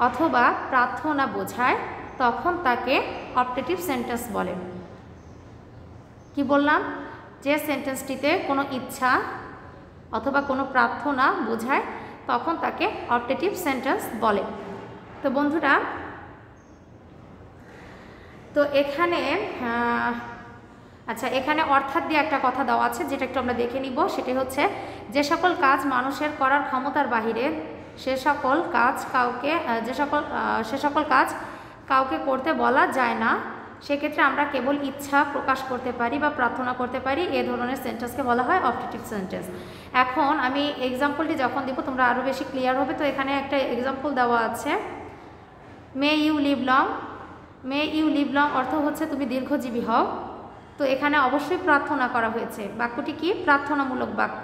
অথবা প্রার্থনা বোঝায় তখন তাকে অবজেক্টিভ সেন্টেন্স বলে। কি বললাম? যে সেন্টেন্সটিতে কোনো ইচ্ছা অথবা কোনো প্রার্থনা বোঝায় তখন তাকে অবজেক্টিভ সেন্টেন্স বলে। তো বন্ধুরা, তো এখানে আচ্ছা এখানে অর্থাৎ দিয়ে একটা কথা দেওয়া আছে যেটা একটু আমরা দেখে নিব। সেটি হচ্ছে যে সকল কাজ মানুষের করার ক্ষমতার বাহিরে সে সকল কাজ কাউকে করতে বলা যায় না, সেক্ষেত্রে আমরা কেবল ইচ্ছা প্রকাশ করতে পারি বা প্রার্থনা করতে পারি, এ ধরনের সেন্টেন্সকে বলা হয় অবজেক্টিভ সেন্টেন্স। এখন আমি এক্সাম্পলটি যখন দিব তোমরা আরও বেশি ক্লিয়ার হবে। তো এখানে একটা এক্সাম্পল দেওয়া আছে, may you live long. May you live long অর্থ হচ্ছে তুমি দীর্ঘজীবী হও। তো এখানে অবশ্যই প্রার্থনা করা হয়েছে, বাক্যটি কি? প্রার্থনামূলক বাক্য।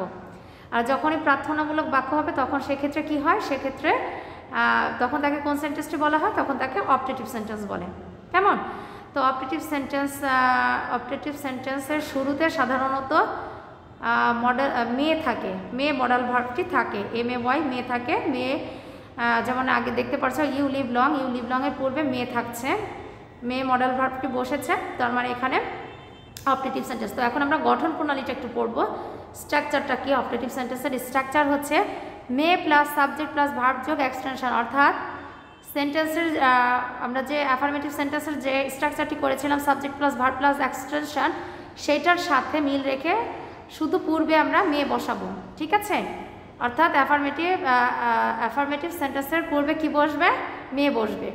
আর যখনই প্রার্থনামূলক বাক্য হবে তখন সেক্ষেত্রে কি হয়? সেক্ষেত্রে তখন তাকে কোন সেন্টেন্সটি বলা হয়? তখন তাকে অবজেক্টিভ সেন্টেন্স বলে। কেমন? তো অবজেক্টিভ সেন্টেন্সের শুরুতে সাধারণত মে থাকে, মে মডাল ভার্বটি থাকে, MAY মে থাকে। মে যেমন আগে দেখতে পাচ্ছ you live long, you live long এর পূর্বে মে থাকছে, মে মডাল ভার্বটি বসেছে, তার মানে এখানে অবজেক্টিভ সেন্টেন্স। তো এখন আমরা গঠন প্রণালীটা একটু পড়বো। স্ট্রাকচারটা কি? অবজেক্টিভ সেন্টেন্সের স্ট্রাকচার হচ্ছে may plus subject plus verb যোগ এক্সটেনশন, অর্থাৎ সেন্টেন্সের আমরা যে অ্যাফার্মেটিভ সেন্টেন্সের যে স্ট্রাকচারটি করেছিলাম subject plus verb plus extension, সেইটার সাথে মিল রেখে শুধু পূর্বে আমরা মেয়ে বসাবো, ঠিক আছে? অর্থাৎ অ্যাফার্মেটিভ সেন্টেন্সের পূর্বে কি বসবে? মেয়ে বসবে।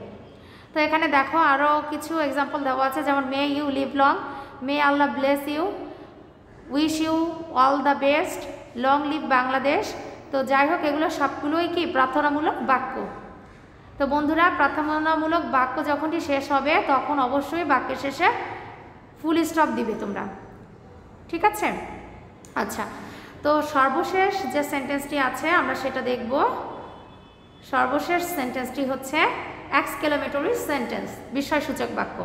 তো এখানে দেখো আরও কিছু এক্সাম্পল দেওয়া আছে, যেমন may you live long, may আল্লাহ bless you, wish you all the best, long live Bangladesh. তো যাই হোক, এগুলো সবগুলোই কি প্রার্থনামূলক বাক্য। তো বন্ধুরা, প্রার্থনামূলক বাক্য যখনই শেষ হবে তখন অবশ্যই বাক্যের শেষে ফুল স্টপ দিবে তোমরা, ঠিক আছে? আচ্ছা, তো সর্বশেষ যে সেন্টেন্সটি আছে আমরা সেটা দেখব। সর্বশেষ সেন্টেন্সটি হচ্ছে এক্সক্লেমেটরি সেন্টেন্স, বিস্ময়সূচক বাক্য।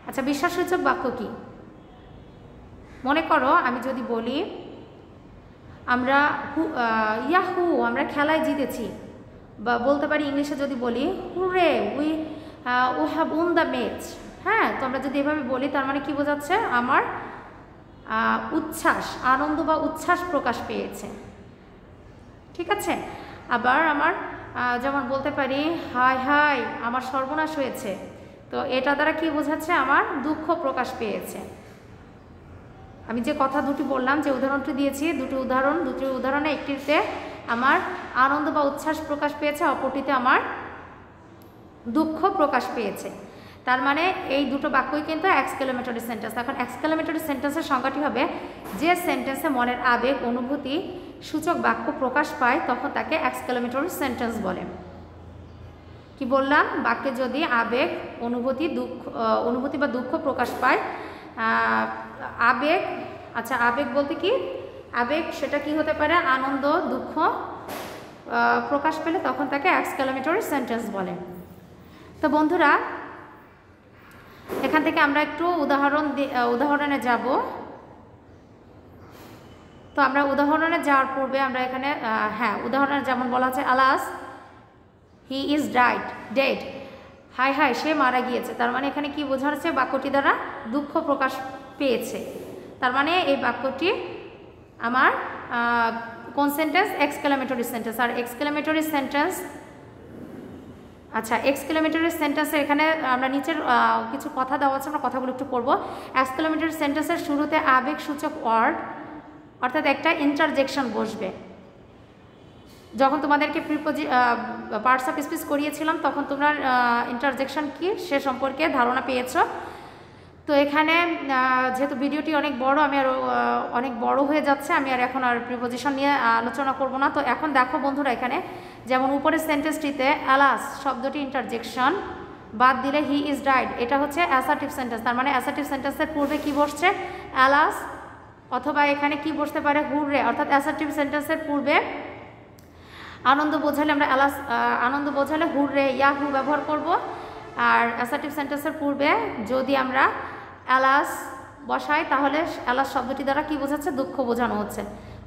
আচ্ছা, বিস্ময়সূচক বাক্য কি? মনে করো আমি যদি বলি আমরা ইয়াহু আমরা খেলায় জিতেছি, বা বলতে পারি ইংলিশে যদি বলি হুরে উই হ্যাভ উন দ্য ম্যাচ। হ্যাঁ, তো আমরা যদি এভাবে বলি তার মানে কি বোঝাচ্ছে? আমার উচ্ছ্বাস, আনন্দ বা উচ্ছ্বাস প্রকাশ পেয়েছে, ঠিক আছে? আবার আমার যেমন বলতে পারি হায় হায় আমার সর্বনাশ হয়েছে, তো এটা দ্বারা কি বোঝাচ্ছে? আমার দুঃখ প্রকাশ পেয়েছে। আমি যে কথা দুটি বললাম, যে উদাহরণটি দিয়েছি, দুটি উদাহরণে একটিতে আমার আনন্দ বা উচ্ছ্বাস প্রকাশ পেয়েছে, অপরটিতে আমার দুঃখ প্রকাশ পেয়েছে। তার মানে এই দুটো বাক্যই কিন্তু এক্সক্লেমেটরি সেন্টেন্স। এখন এক্সক্লেমেটরি সেন্টেন্সের সংজ্ঞাটি হবে যে সেন্টেন্সে মনের আবেগ অনুভূতি সূচক বাক্য প্রকাশ পায় তখন তাকে এক্সক্লেমেটরি সেন্টেন্স বলে। কি বললাম? বাক্যে যদি আবেগ অনুভূতি বা দুঃখ প্রকাশ পায়, আবেগ, আচ্ছা আবেগ বলতে কি? আবেগ সেটা কি হতে পারে? আনন্দ, দুঃখ প্রকাশ পেলে তখন তাকে এক্সক্লেমেটরি সেন্টেন্স বলে। তো বন্ধুরা, এখান থেকে আমরা একটু উদাহরণে যাব। তো আমরা উদাহরণে যাওয়ার পূর্বে আমরা এখানে উদাহরণে যেমন বলা আছে আলাস হি ইজ ডেড, হাই হাই সে মারা গিয়েছে। তার মানে এখানে কি বোঝানো হচ্ছে? বাক্যটি দ্বারা দুঃখ প্রকাশ পেয়েছে। তার মানে এই বাক্যটি আমার কোন সেন্টেন্স? Exclamatory sentence. আর এক্সক্লেমেটরি সেন্টেন্স, আচ্ছা এক্সক্লেমেটরি সেন্টেন্সের এখানে আমরা নিচের কিছু কথা দেওয়া আছে, আমরা কথাগুলো একটু পড়বো। এক্সক্লেমেটরি সেন্টেন্সের শুরুতে আবেগসূচক ওয়ার্ড অর্থাৎ একটা ইন্টারজেকশন বসবে। যখন তোমাদেরকে পার্টস অফ স্পিচ করিয়েছিলাম তখন তোমরা ইন্টারজেকশন কি সে সম্পর্কে ধারণা পেয়েছো। তো এখানে যেহেতু ভিডিওটি অনেক বড়, আমি আর অনেক বড় হয়ে যাচ্ছে, আমি আর এখন আর প্রিপোজিশন নিয়ে আলোচনা করব না। তো এখন দেখো বন্ধুরা, এখানে যেমন উপরের সেন্টেন্সটিতে অ্যালাস শব্দটি ইন্টারজেকশন বাদ দিলে হি ইজ ডাইড, এটা হচ্ছে অ্যাসার্টিভ সেন্টেন্স। তার মানে অ্যাসার্টিভ সেন্টেন্সের পূর্বে কি বসছে? অ্যালাস, অথবা এখানে কি বসতে পারে? হুররে। অর্থাৎ অ্যাসার্টিভ সেন্টেন্সের পূর্বে আনন্দ বোঝালে আমরা আনন্দ বোঝালে হুররে ইয়াহু ব্যবহার করব। আর অ্যাসার্টিভ সেন্টেন্সের পূর্বে যদি আমরা অ্যালাস বসাই তাহলে অ্যালাস শব্দটি দ্বারা কি বোঝাচ্ছে? দুঃখ বোঝানো হচ্ছে।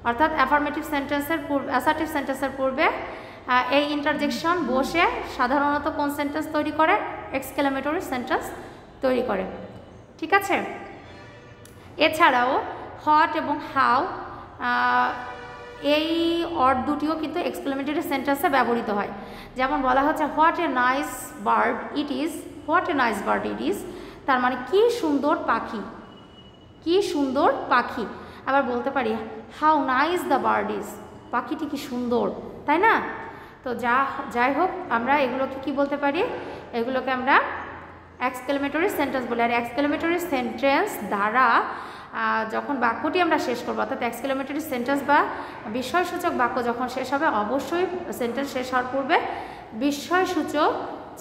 অর্থাৎ অ্যাফার্মেটিভ সেন্টেন্সের অ্যাসার্টিভ সেন্টেন্সের পূর্বে এই ইন্টারজেকশন বসে সাধারণত কোন সেন্টেন্স তৈরি করে? এক্সক্লেমেটরি সেন্টেন্স তৈরি করে, ঠিক আছে? এছাড়াও হট এবং হাউ এই অর্ড দুটিও কিন্তু এক্সক্লেমেটরি সেন্টেন্সে ব্যবহৃত হয়। যেমন বলা হচ্ছে what a nice bird it is, what a nice bird it is, তার মানে কি সুন্দর পাখি, কি সুন্দর পাখি। আবার বলতে পারি how nice the bird is, পাখিটি কি সুন্দর, তাই না? তো যাই হোক, আমরা এগুলোকে কি বলতে পারি? এগুলোকে আমরা এক্সক্লেমেটরি সেন্টেন্স বলি। আর এক্সক্লেমেটরি সেন্টেন্স দ্বারা যখন বাক্যটি আমরা শেষ করবো, অর্থাৎ এক্সক্লেমেটরি সেন্টেন্স বা বিস্ময়সূচক বাক্য যখন শেষ হবে, অবশ্যই সেন্টেন্স শেষ হওয়ার পূর্বে বিস্ময়সূচক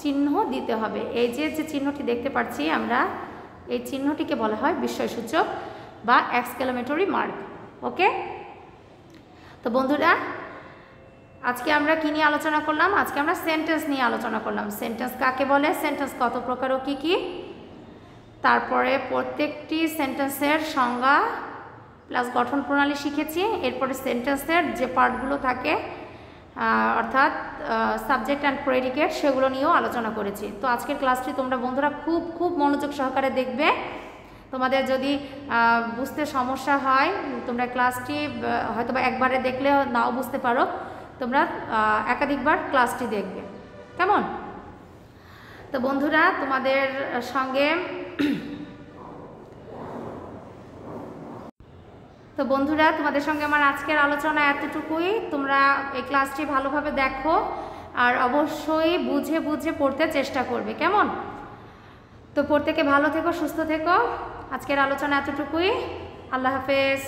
চিহ্ন দিতে হবে। এই যে চিহ্নটি দেখতে পাচ্ছি আমরা, এই চিহ্নটিকে বলা হয় বিস্ময়সূচক বা এক্সক্লেমেটরি মার্ক। ওকে, তো বন্ধুরা আজকে আমরা কি নিয়ে আলোচনা করলাম? আজকে আমরা সেন্টেন্স নিয়ে আলোচনা করলাম। সেন্টেন্স কাকে বলে, সেন্টেন্স কত প্রকার ও কী কী, তারপরে প্রত্যেকটি সেন্টেন্সের সংজ্ঞা প্লাস গঠন প্রণালী শিখেছি। এরপরে সেন্টেন্সের যে পার্টগুলো থাকে অর্থাৎ সাবজেক্ট অ্যান্ড প্রেডিকেট, সেগুলো নিয়েও আলোচনা করেছি। তো আজকের ক্লাসটি তোমরা বন্ধুরা খুব মনোযোগ সহকারে দেখবে। তোমাদের যদি বুঝতে সমস্যা হয়, তোমরা ক্লাসটি হয়তো বা একবারে দেখলে নাও বুঝতে পারো, তোমরা একাধিকবার ক্লাসটি দেখবে, কেমন? তো বন্ধুরা তোমাদের সঙ্গে আমার আজকের আলোচনা এতটুকুই। তোমরা এই ক্লাসটি ভালোভাবে দেখো আর অবশ্যই বুঝে বুঝে পড়তে চেষ্টা করবে, কেমন? তো প্রত্যেকে ভালো থেকো, সুস্থ থেকো। আজকের আলোচনা এতটুকুই। আল্লাহ হাফেজ।